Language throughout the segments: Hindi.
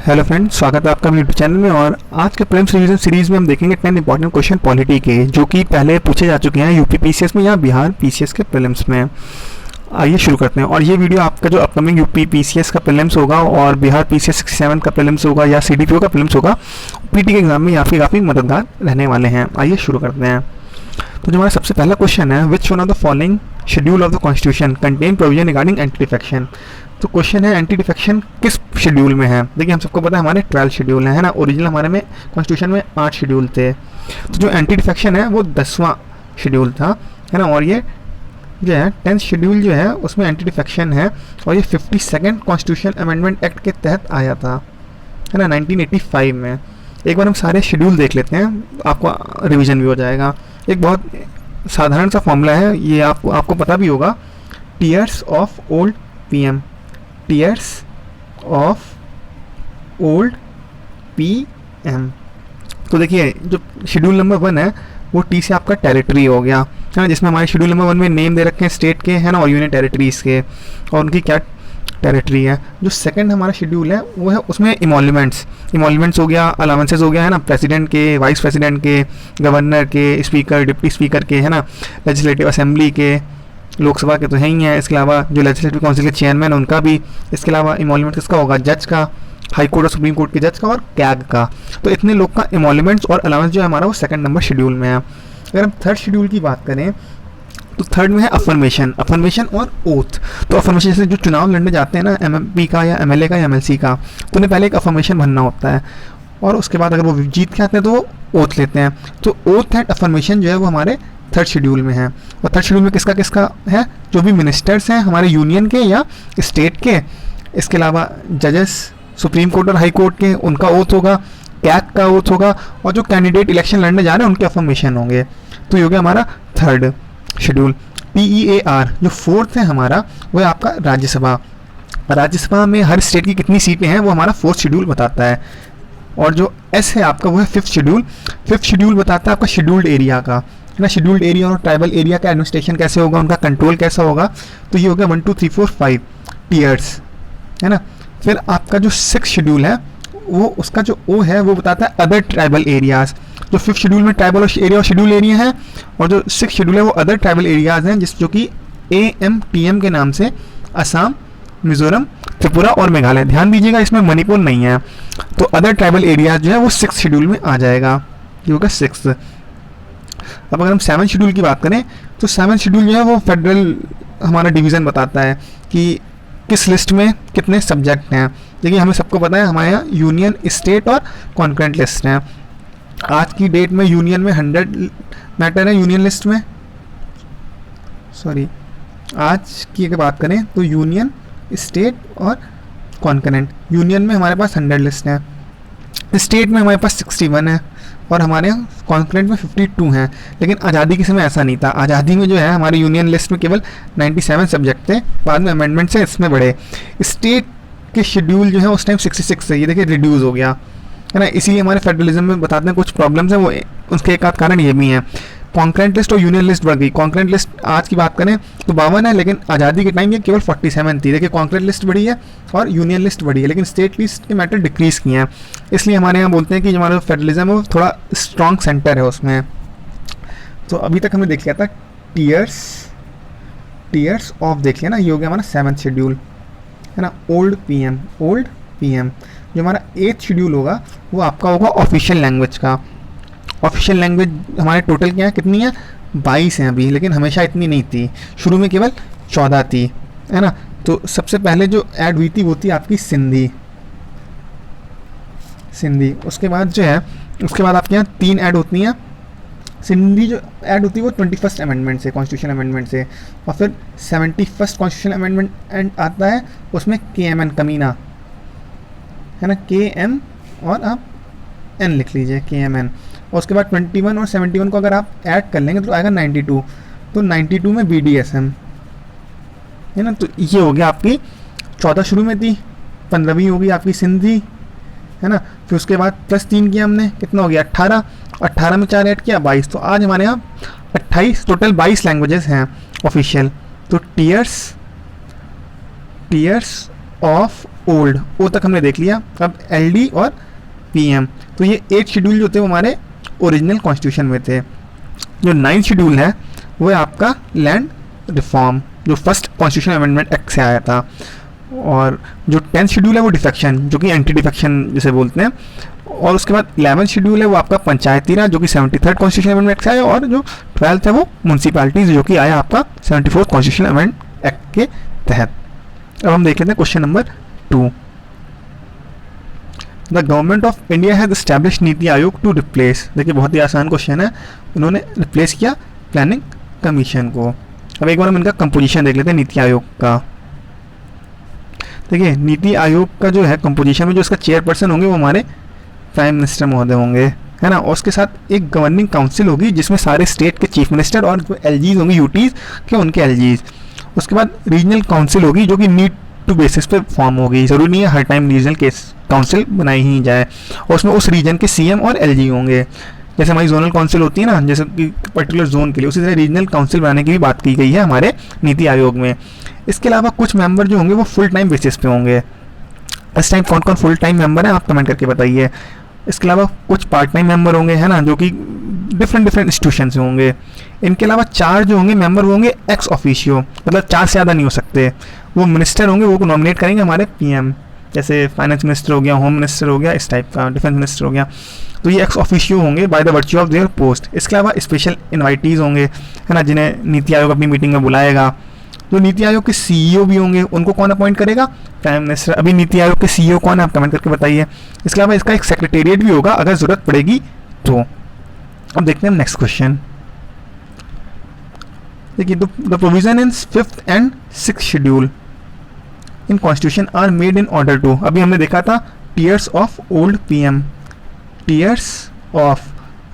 हेलो फ्रेंड्स, स्वागत है आपका मेरे यूट्यूब चैनल में। और आज के प्रीलिम्स रिवीजन सीरीज में हम देखेंगे 10 इंपॉर्टेंट क्वेश्चन पॉलिटी के, जो कि पहले पूछे जा चुके हैं यूपी पीसीएस में या बिहार पीसीएस के प्रीलिम्स में। आइए शुरू करते हैं। और ये वीडियो आपका जो अपकमिंग यूपी पीसीएस का प्रीलिम्स होगा और बिहार पीसीएस 67 का प्रीलिम्स होगा या सीडीपीओ का प्रीलिम्स होगा, पीटी के एग्जाम में काफ़ी मददगार रहने वाले हैं। आइए शुरू करते हैं। तो जो हमारा सबसे पहला क्वेश्चन है, विच one of the following schedule of the constitution contain provision regarding anti defection. तो क्वेश्चन है एंटी डिफेक्शन किस शेड्यूल में है। देखिए हम सबको पता है हमारे 12 शेड्यूल है ना। ओरिजिनल हमारे में कॉन्स्टिट्यूशन में 8 शेड्यूल थे। तो जो एंटी डिफेक्शन है वो 10वां शेड्यूल था, है ना। और ये जो है 10th शेड्यूल जो है उसमें एंटी डिफेक्शन है, और ये 52nd कॉन्स्टिट्यूशन अमेंडमेंट एक्ट के तहत आया था, है ना, 1985 में। एक बार हम सारे शेड्यूल देख लेते हैं, आपको रिवीजन भी हो जाएगा। एक बहुत साधारण सा फॉर्मूला है, ये आपको पता भी होगा, tears of old PM, tiers of old PM. तो देखिए जो शेड्यूल नंबर 1 है वो टी से आपका टेरिटरी हो गया, है ना, जिसमें हमारे शेड्यूल नंबर 1 में नेम दे रखे हैं स्टेट के, है ना, और यूनियन टेरिटरीज के, और उनकी क्या टेरिटरी है। जो सेकंड हमारा शेड्यूल है वो है उसमें इमोल्यूमेंट्स हो गया, अलाउंसेस हो गया, है ना, प्रेसिडेंट के, वाइस प्रेसिडेंट के, गवर्नर के, स्पीकर, डिप्टी स्पीकर के, है ना, लेजिस्लेटिव असेंबली के, लोकसभा के तो है ही हैं। इसके अलावा जो लेजिस्लेटिव काउंसिल के चेयरमैन उनका भी। इसके अलावा इमोल्यूमेंट किसका होगा, जज का, हाई कोर्ट और सुप्रीम कोर्ट के जज का, और कैग का। तो इतने लोग का इमोल्यूमेंट्स और अलाउंस जो है हमारा वो सेकंड नंबर शेड्यूल में है। अगर हम थर्ड शेड्यूल की बात करें तो थर्ड में है अफर्मेशन और ओथ। तो अफर्मेशन जैसे जो चुनाव लड़ने जाते हैं ना, एमपी का या एमएलए का या एमएलसी का, तो उन्हें पहले एक अफर्मेशन भरना होता है, और उसके बाद अगर वो जीत के आते हैं तो वो ओथ लेते हैं। तो ओथ एंड अफर्मेशन जो है वो हमारे थर्ड शेड्यूल में है। और थर्ड शेड्यूल में किसका किसका है, जो भी मिनिस्टर्स हैं हमारे यूनियन के या स्टेट के, इसके अलावा जजेस सुप्रीम कोर्ट और हाई कोर्ट के, उनका ओथ होगा, कैग का ओथ होगा, और जो कैंडिडेट इलेक्शन लड़ने जा रहे हैं उनके अफर्मेशन होंगे। तो ये हो गया हमारा थर्ड शेड्यूल। PEAR जो फोर्थ है हमारा वो है आपका राज्यसभा में हर स्टेट की कितनी सीटें हैं वो हमारा फोर्थ शेड्यूल बताता है। और जो S है आपका वो है फिफ्थ शेड्यूल बताता है आपका शेड्यूल्ड एरिया का, है ना, शेड्यूल्ड एरिया और ट्राइबल एरिया का एडमिनिस्ट्रेशन कैसे होगा, उनका कंट्रोल कैसा होगा। तो ये हो गया 1 2 3 4 5 टीयर्स, है ना। फिर आपका जो 6th शेड्यूल है वो उसका जो O है वो बताता है अदर ट्राइबल एरियाज। जो 5th शेड्यूल में ट्राइबल एरिया और शेड्यूल एरिया है, और जो 6th शेड्यूल है वो अदर ट्राइबल एरियाज हैं, जो कि AMTM के नाम से असम, मिजोरम, त्रिपुरा और मेघालय। ध्यान दीजिएगा इसमें मणिपुर नहीं है। तो अदर ट्राइबल एरियाज जो है वो 6th शेड्यूल में आ जाएगा, ये होगा 6th। अब अगर हम 7th शेड्यूल की बात करें तो 7th शेड्यूल जो है वो फेडरल हमारा डिवीज़न बताता है कि किस लिस्ट में कितने सब्जेक्ट हैं। देखिए हमें सबको पता है हमारे यहाँ यूनियन, स्टेट और कॉन्करेंट लिस्ट हैं। आज की डेट में यूनियन में 100 मैटर है, यूनियन लिस्ट में, सॉरी, आज की अगर बात करें तो यूनियन, स्टेट और कॉन्करेंट। यूनियन में हमारे पास 100 लिस्ट हैं, स्टेट में हमारे पास 61 है, और हमारे यहाँ कॉन्करेंट में 52 हैं। लेकिन आज़ादी के समय ऐसा नहीं था। आज़ादी में जो है हमारी यूनियन लिस्ट में केवल 97 सब्जेक्ट थे, बाद में अमेंडमेंट से इसमें बढ़े। स्टेट के शेड्यूल जो है उस टाइम 66 है, ये देखिए रिड्यूस हो गया, है ना। इसीलिए हमारे फेडरलिज्म में बताते हैं कुछ प्रॉब्लम्स हैं, वो उसके एक आध कारण ये भी हैं। कॉन्करेंट लिस्ट और यूनियन लिस्ट बढ़ गई। कॉन्करेंट लिस्ट आज की बात करें तो 52 है, लेकिन आज़ादी के टाइम ये केवल 47 थी। देखिए कॉन्करेंट लिस्ट बढ़ी है और यूनियन लिस्ट बढ़ी है, लेकिन स्टेट लिस्ट के मैटर डिक्रीज़ किए हैं। इसलिए हमारे यहाँ बोलते हैं कि हमारा फेडरलिज्म है वो थोड़ा स्ट्रॉन्ग सेंटर है उसमें। तो अभी तक हमने देख लिया था टीयर्स ऑफ, देख लिया ना, ये हो गया हमारा 7th शेड्यूल, है ना। Old PM. जो हमारा 8th शेड्यूल होगा वो आपका होगा ऑफिशियल लैंग्वेज का। ऑफिशियल लैंग्वेज हमारे टोटल क्या है, कितनी है, 22 हैं अभी, लेकिन हमेशा इतनी नहीं थी, शुरू में केवल 14 थी, है ना। तो सबसे पहले जो ऐड हुई थी वो थी आपकी सिंधी। उसके बाद जो है उसके बाद आपके यहाँ 3 ऐड होती हैं। सिंधी जो ऐड होती है वो 21st अमेंडमेंट से, कॉन्स्टिट्यूशन अमेंडमेंट से, और फिर 71st कॉन्स्टिट्यूशन अमेंडमेंट आता है, उसमें KMN कमीना, है ना, KM और आप N लिख लीजिए, KMN। और उसके बाद 21 और 71 को अगर आप ऐड कर लेंगे तो आएगा 92। तो 92 में BDSM, है ना। तो ये हो गया आपकी 14 शुरू में थी, 15वीं होगी आपकी सिंधी, है ना। फिर उसके बाद +3 किया हमने, कितना हो गया 18, 18 में 4 ऐड किया 22। तो आज हमारे यहाँ 28 टोटल 22 लैंग्वेजेस हैं ऑफिशियल। तो टीयर्स ऑफ ओल्ड, ओ तक हमने देख लिया। अब एलडी और पीएम, तो ये 8 शेड्यूल जो थे वो हमारे ओरिजिनल कॉन्स्टिट्यूशन में थे। जो 9th शेड्यूल है वो है आपका लैंड रिफॉर्म, जो फर्स्ट कॉन्स्टिट्यूशन अमेंडमेंट एक्ट से आया था। और जो 10th शेड्यूल है वो डिफेक्शन, जो कि एंटी डिफेक्शन जिसे बोलते हैं। और उसके बाद 11th शेड्यूल है वो आपका पंचायती राज, जो कि 73rd कॉन्स्टिट्यूशन अमेंडमेंट से आया। और जो 12th है वो म्यूनसिपैलिटीज, जो कि आया आपका 74th कॉन्स्टिट्यूशन अमेंडमेंट एक्ट के तहत। अब हम देख लेते हैं question number 2। The government of India has establish NITI Aayog to replace, देखिए बहुत ही आसान क्वेश्चन है, उन्होंने रिप्लेस किया प्लानिंग कमीशन को। अब एक बार हम इनका कंपोजिशन देख लेते हैं नीति आयोग का। देखिए नीति आयोग का जो है कंपोजिशन में जो इसका चेयरपर्सन होंगे वो हमारे प्राइम मिनिस्टर महोदय होंगे, है ना। और उसके साथ एक गवर्निंग काउंसिल होगी जिसमें सारे स्टेट के चीफ मिनिस्टर और जो एलजीज होंगे यूटीज के उनके एलजीज। उसके बाद रीजनल काउंसिल होगी जो कि नीड टू बेसिस पे फॉर्म होगी, ज़रूरी नहीं है हर टाइम रीजनल केस काउंसिल बनाई ही जाए। और उसमें उस रीजन के सीएम और एलजी होंगे, जैसे हमारी जोनल काउंसिल होती है ना, जैसे कि पर्टिकुलर जोन के लिए, उसी तरह रीजनल काउंसिल बनाने की भी बात की गई है हमारे नीति आयोग में। इसके अलावा कुछ मेंबर जो होंगे वो फुल टाइम बेसिस पे होंगे। इस टाइम कौन कौन फुल टाइम मेंबर हैं आप कमेंट करके बताइए। इसके अलावा कुछ पार्ट टाइम मेंबर होंगे, है ना, जो कि डिफरेंट इंस्टीट्यूशन से होंगे। इनके अलावा 4 जो होंगे मेंबर होंगे एक्स ऑफिशियो, मतलब 4 से ज़्यादा नहीं हो सकते। वो मिनिस्टर होंगे, वो को नॉमिनेट करेंगे हमारे पीएम, जैसे फाइनेंस मिनिस्टर हो गया, होम मिनिस्टर हो गया, इस टाइप का, डिफेंस मिनिस्टर हो गया। तो ये एक्स ऑफिशियो होंगे by the virtue of their post. इसके अलावा स्पेशल इन्वाइटीज़ होंगे, है ना, जिन्हें नीति आयोग अपनी मीटिंग में बुलाएगा। जो नीति आयोग के सीईओ भी होंगे, उनको कौन अपॉइंट करेगा? Prime minister. अभी नीति आयोग के सीईओ कौन है आप कमेंट करके बताइए। इसके अलावा इसका एक सेक्रेटेरिएट भी होगा अगर ज़रूरत पड़ेगी तो। अब देखते हैं हम नेक्स्ट क्वेश्चन। देखिए, the provision in 5th and 6th schedule in constitution are made in order to, अभी हमने देखा था tiers of old PM, tiers of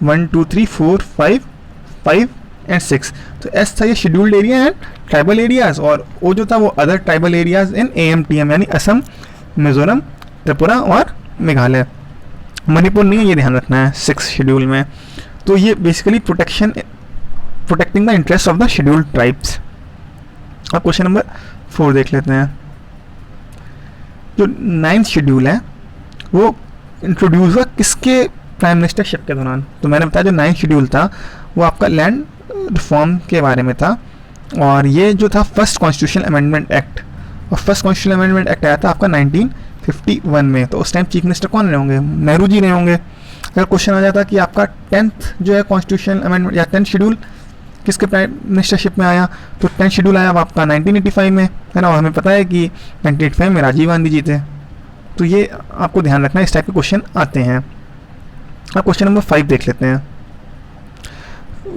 1 2 3 4 5 and 6। तो एस था ये scheduled area and tribal areas, और ओ जो था वो other tribal areas in AMTM, यानी असम, मिजोरम, त्रिपुरा और मेघालय। मणिपुर नहीं है, ये ध्यान रखना है 6th शेड्यूल में। तो ये basically protecting the interest of the scheduled tribes. अब क्वेश्चन नंबर 4 देख लेते हैं। जो 9th शेड्यूल है वो इंट्रोड्यूस हुआ किसके प्राइम मिनिस्टरशिप के दौरान? तो मैंने बताया जो 9th शेड्यूल था वो आपका लैंड रिफॉर्म के बारे में था। और ये जो था फर्स्ट कॉन्स्टिट्यूशन अमेंडमेंट एक्ट, और फर्स्ट कॉन्स्टिट्यूशन अमेंडमेंट एक्ट आया था आपका 1951 में। तो उस टाइम चीफ मिनिस्टर कौन रहे होंगे? नेहरू जी रहे होंगे। अगर क्वेश्चन आ जाता कि आपका 10th जो है कॉन्स्टिट्यूशन अमेंडमेंट या 10th शेड्यूल किसके प्राइम मिनिस्टरशिप में आया, तो 10th शेड्यूल आया आपका 1985 में, है ना। और हमें पता है कि 1985 में राजीव गांधी जी थे। तो ये आपको ध्यान रखना है, इस टाइप के क्वेश्चन आते हैं। अब क्वेश्चन नंबर 5 देख लेते हैं।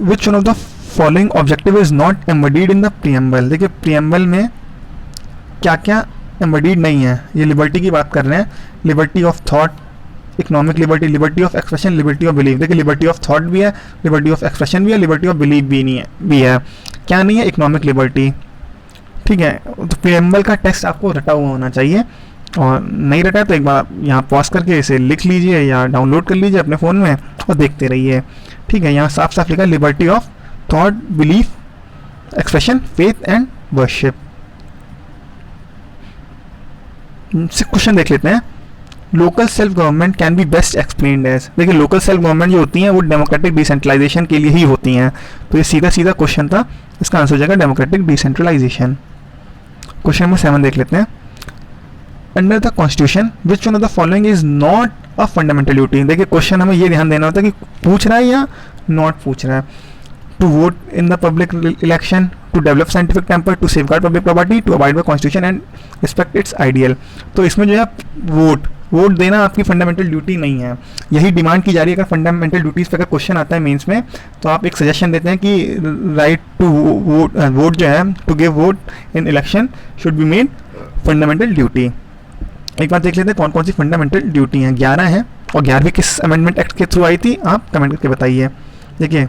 Which one of the following objective is not embedded in the preamble? देखिए प्रीएम्बल में क्या क्या एम्बडीड नहीं है। ये लिबर्टी की बात कर रहे हैं, liberty of thought, economic liberty, liberty of expression, liberty of belief. देखिए लिबर्टी ऑफ थॉट भी है, लिबर्टी ऑफ एक्सप्रेशन भी है, लिबर्टी ऑफ बिलीफ भी नहीं है, क्या नहीं है? Economic liberty. ठीक है, तो प्रीएम्बल का टेक्स्ट आपको रटा हुआ होना चाहिए, और नहीं रटा है तो एक बार यहाँ पॉज करके इसे लिख लीजिए या डाउनलोड कर लीजिए अपने फ़ोन में और देखते रहिए। ठीक है, यहाँ साफ साफ लिखा liberty of thought, belief, expression, faith and worship. Question देख लेते हैं। Local self government can be best explained as. देखिए लोकल सेल्फ गवर्नमेंट जो होती हैं वो डेमोक्रेटिक डिसेंट्रलाइजेशन के लिए ही होती हैं। तो ये सीधा सीधा क्वेश्चन था, इसका आंसर हो जाएगा डेमोक्रेटिक डिसेंट्रलाइजेशन। क्वेश्चन नंबर 7 देख लेते हैं। Under the constitution which one of the following is not a fundamental duty? देखिए क्वेश्चन हमें ये ध्यान देना होता है कि पूछ रहा है या नॉट पूछ रहा है। To vote in the public election, to develop scientific temper, to safeguard public property, to abide by constitution and respect its ideal. तो इसमें जो है वोट देना आपकी फंडामेंटल ड्यूटी नहीं है, यही डिमांड की जा रही है। अगर फंडामेंटल ड्यूटीज़ पर अगर क्वेश्चन आता है मेंस में तो आप एक सजेशन देते हैं कि राइट टू वोट जो है, to give vote in election should be made fundamental duty. एक बार देख लेते हैं कौन कौन सी फंडामेंटल ड्यूटी हैं। 11 हैं, और 11वीं किस अमेंडमेंट एक्ट के थ्रू आई थी आप कमेंट करके बताइए। देखिए,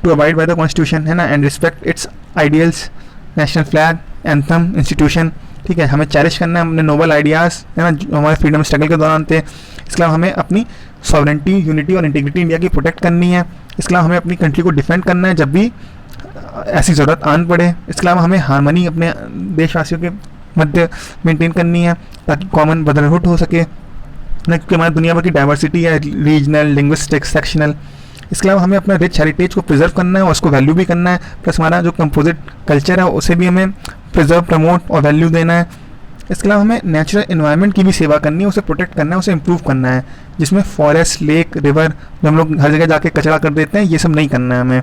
to abide by the constitution, है ना, and respect its ideals, national flag, anthem, institution. ठीक है, हमें चेरिश करना है अपने नोबल आइडियाज़, है ना, जो हमारे फ्रीडम स्ट्रगल के दौरान थे। इसके अलावा हमें अपनी सॉवरेंटी, यूनिटी और इंटीग्रिटी इंडिया की प्रोटेक्ट करनी है। इसके अलावा हमें अपनी कंट्री को डिफेंड करना है जब भी ऐसी ज़रूरत आन पड़े। इसके अलावा हमें हारमनी अपने देशवासियों के मध्य मेंटेन करनी है ताकि कॉमन ब्रदरहुड हो सके ना, क्योंकि हमारी दुनिया भर की डाइवर्सिटी है, रीजनल, लिंग्विस्टिक, सेक्शनल। इसके अलावा हमें अपना रिच हेरिटेज को प्रिजर्व करना है और उसको वैल्यू भी करना है, प्लस हमारा जो कंपोजिट कल्चर है उसे भी हमें प्रिजर्व, प्रमोट और वैल्यू देना है। इसके अलावा हमें नेचुरल इन्वायरमेंट की भी सेवा करनी है, उसे प्रोटेक्ट करना है, उसे इम्प्रूव करना है, जिसमें फॉरेस्ट, लेक, रिवर, जो हम लोग हर जगह जाके कचरा कर देते हैं, ये सब नहीं करना है हमें,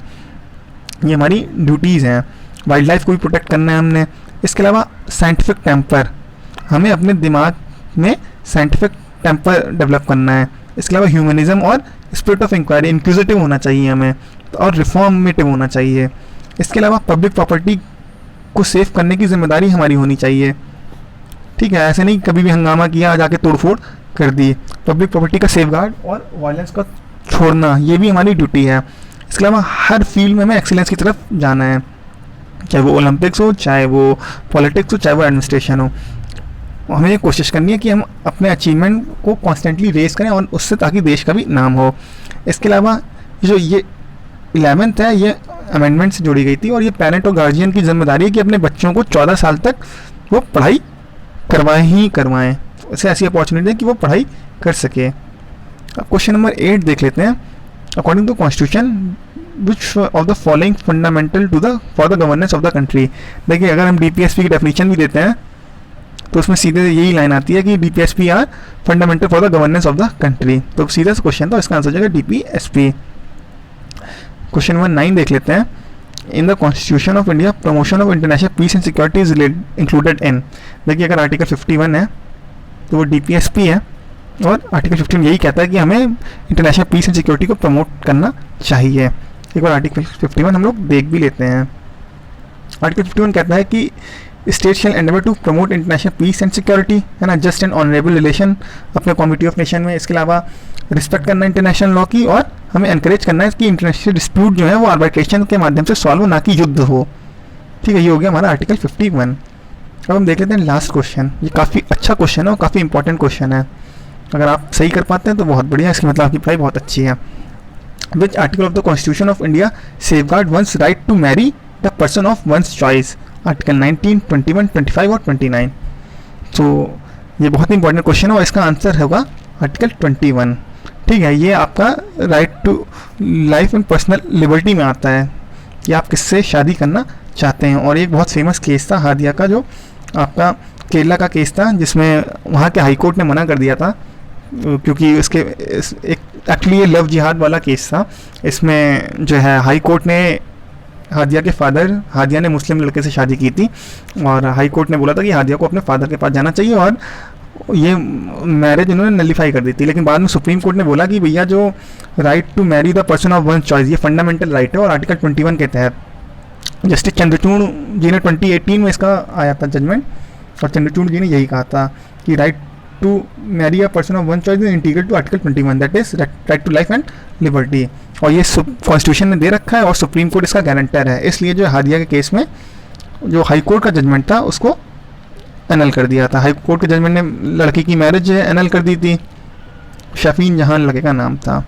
ये हमारी ड्यूटीज़ हैं। वाइल्ड लाइफ को भी प्रोटेक्ट करना है हमने। इसके अलावा साइंटिफिक टेम्पर, हमें अपने दिमाग में साइंटिफिक टेम्पर डेवलप करना है। इसके अलावा ह्यूमनिज्म और स्पिरिट ऑफ इंक्वायरी, इंक्विजिटिव होना चाहिए हमें और रिफॉर्मेटिव होना चाहिए। इसके अलावा पब्लिक प्रॉपर्टी को सेव करने की जिम्मेदारी हमारी होनी चाहिए, ठीक है, ऐसे नहीं कभी भी हंगामा किया जाके तोड़फोड़ कर दी। पब्लिक प्रॉपर्टी का सेफगार्ड और वायलेंस का छोड़ना, ये भी हमारी ड्यूटी है। इसके अलावा हर फील्ड में हमें एक्सीलेंस की तरफ जाना है, चाहे वो ओलंपिक्स हो, चाहे वो पॉलिटिक्स हो, चाहे वो एडमिनिस्ट्रेशन हो। हमें ये कोशिश करनी है कि हम अपने अचीवमेंट को कॉन्स्टेंटली रेस करें और उससे ताकि देश का भी नाम हो। इसके अलावा जो ये 11th है, ये अमेंडमेंट से जोड़ी गई थी और ये पेरेंट और गार्जियन की जिम्मेदारी है कि अपने बच्चों को 14 साल तक वो पढ़ाई करवाएं, उसे ऐसी अपॉर्चुनिटी है कि वो पढ़ाई कर सके। अब क्वेश्चन नंबर 8 देख लेते हैं। According to constitution which of the following fundamental to the for the governance of the country. देखिए, अगर हम DPSP की डेफिनेशन भी देते हैं तो उसमें सीधे यही लाइन आती है कि DPSP are fundamental for the governance of the country. तो सीधा सा क्वेश्चन था, इसका आंसर हो जाएगा DPSP। क्वेश्चन नंबर 9 देख लेते हैं। In the constitution of India promotion of international peace and security is included in. देखिए, अगर आर्टिकल 51 है तो वो DPSP है और आर्टिकल 15 यही कहता है कि हमें इंटरनेशनल पीस एंड सिक्योरिटी को प्रमोट करना चाहिए। एक बार आर्टिकल 51 हम लोग देख भी लेते हैं। आर्टिकल 51 कहता है कि state shall endeavour to promote international peace and security, है ना, जस्ट एंड ऑनरेबल रिलेशन अपने कमिटी ऑफ नेशन में। इसके अलावा रिस्पेक्ट करना इंटरनेशनल लॉ की और हमें एनकरेज करना है कि इंटरनेशनल डिस्प्यूट जो है वो आर्बिट्रेशन के माध्यम से सॉल्व हो, ना कि युद्ध हो, ठीक है। ये हो गया हमारा आर्टिकल 51। अब हम देख लेते हैं लास्ट क्वेश्चन। ये काफ़ी अच्छा क्वेश्चन है और काफ़ी इंपॉर्टेंट क्वेश्चन है। अगर आप सही कर पाते हैं तो बहुत बढ़िया, इसकी मतलब आपकी पढ़ाई बहुत अच्छी है। Which article of the constitution of India safeguard one's right to marry the person of one's choice. Article 19, 21, 25 और 29। तो ये बहुत ही इंपॉर्टेंट क्वेश्चन है और इसका आंसर होगा आर्टिकल 21, ठीक है। ये आपका right to life and personal liberty में आता है कि आप किससे शादी करना चाहते हैं। और एक बहुत फेमस केस था हादिया का, जो आपका केरला का केस था, जिसमें वहाँ के हाई कोर्ट ने मना कर दिया था क्योंकि उसके एक एक्चुअली ये लव जिहाद वाला केस था। इसमें जो है हाई कोर्ट ने हादिया के फादर, हादिया ने मुस्लिम लड़के से शादी की थी और हाई कोर्ट ने बोला था कि हादिया को अपने फादर के पास जाना चाहिए और ये मैरिज इन्होंने नलीफाई कर दी थी। लेकिन बाद में सुप्रीम कोर्ट ने बोला कि भैया जो right to marry the person of one choice, ये फंडामेंटल राइट है और आर्टिकल 21 के तहत जस्टिस चंद्रचूड़ जी ने 2018 में इसका आया था जजमेंट, और चंद्रचूड़ जी ने यही कहा था कि right to marry a person of one choice is integral to article 21, that is right to life and liberty. और ये कॉन्स्टिट्यूशन ने दे रखा है और सुप्रीम कोर्ट इसका गारंटर है। इसलिए जो हादिया के केस में जो हाई कोर्ट का जजमेंट था उसको एनल कर दिया था। हाई कोर्ट के जजमेंट ने लड़की की मैरिज एनल कर दी थी, शफीन जहान लड़के का नाम था।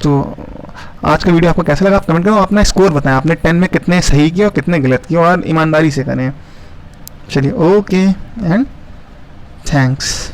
तो आज का वीडियो आपको कैसा लगा आप कमेंट करो, अपना स्कोर बताएं, आपने 10 में कितने सही किए और कितने गलत किए, और ईमानदारी से करें। चलिए, ओके एंड थैंक्स।